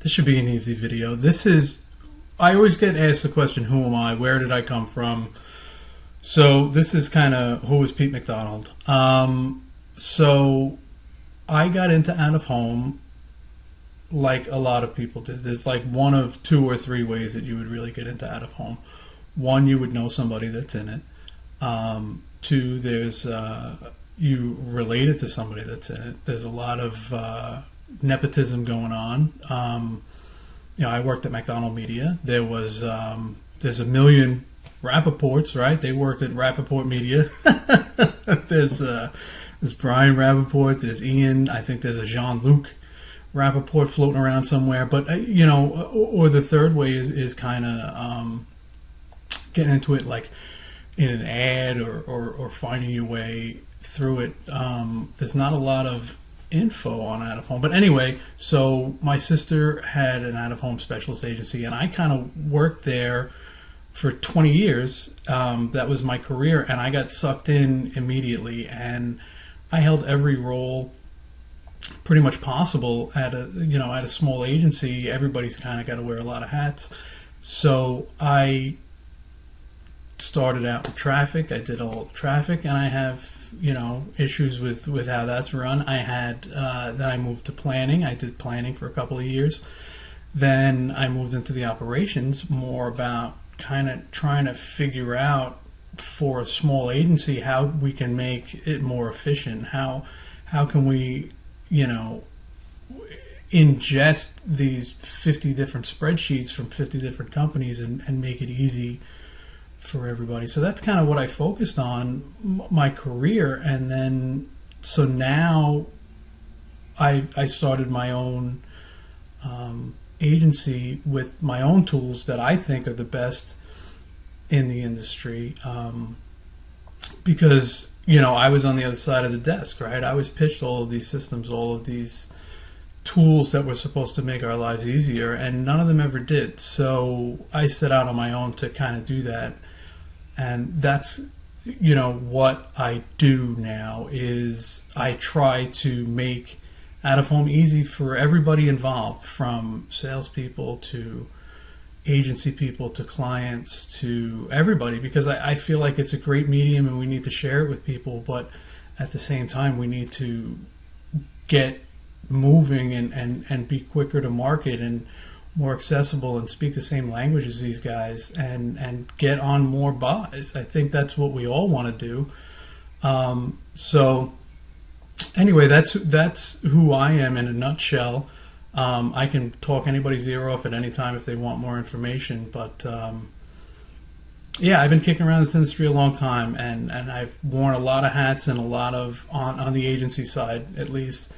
This should be an easy video. I always get asked the question, who am I? Where did I come from? So this is kind of, who is Pete MacDonald? So I got into out of home like a lot of people did. There's like one of two or three ways that you would really get into out of home. One, you would know somebody that's in it. Two, there's you related to somebody that's in it. There's a lot of nepotism going on. I worked at MacDonald Media. There's a million Rappaports, right? They worked at Rappaport Media. There's Brian Rappaport. There's Ian. I think there's a Jean-Luc Rappaport floating around somewhere. But or the third way is kind of getting into it like in an ad or finding your way through it. There's not a lot of info on out of home, but anyway, so my sister had an out of home specialist agency, and I kind of worked there for 20 years. That was my career, and I got sucked in immediately, and I held every role pretty much possible at a small agency. Everybody's kind of got to wear a lot of hats. So I started out with traffic. I did all the traffic, and I have issues with how that's run. Then I moved to planning. I did planning for a couple of years. Then I moved into the operations, more about kind of trying to figure out for a small agency how we can make it more efficient. How can we, ingest these 50 different spreadsheets from 50 different companies and make it easy for everybody. So that's kind of what I focused on my career. And then, so now I started my own agency with my own tools that I think are the best in the industry. Because, I was on the other side of the desk, right? I was pitched all of these systems, all of these tools that were supposed to make our lives easier, and none of them ever did. So I set out on my own to kind of do that. And that's, what I do now is I try to make out of home easy for everybody involved, from salespeople to agency people to clients to everybody, because I feel like it's a great medium and we need to share it with people, but at the same time we need to get moving and be quicker to market and more accessible and speak the same language as these guys and get on more buys. I think that's what we all want to do. So anyway, that's who I am in a nutshell. I can talk anybody's ear off at any time if they want more information, but I've been kicking around this industry a long time, and I've worn a lot of hats and a lot of on the agency side at least.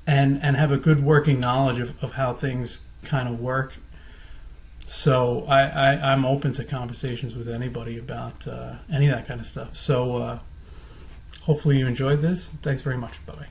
And have a good working knowledge of how things kind of work. So I'm open to conversations with anybody about any of that kind of stuff. So hopefully you enjoyed this. Thanks very much. Bye-bye.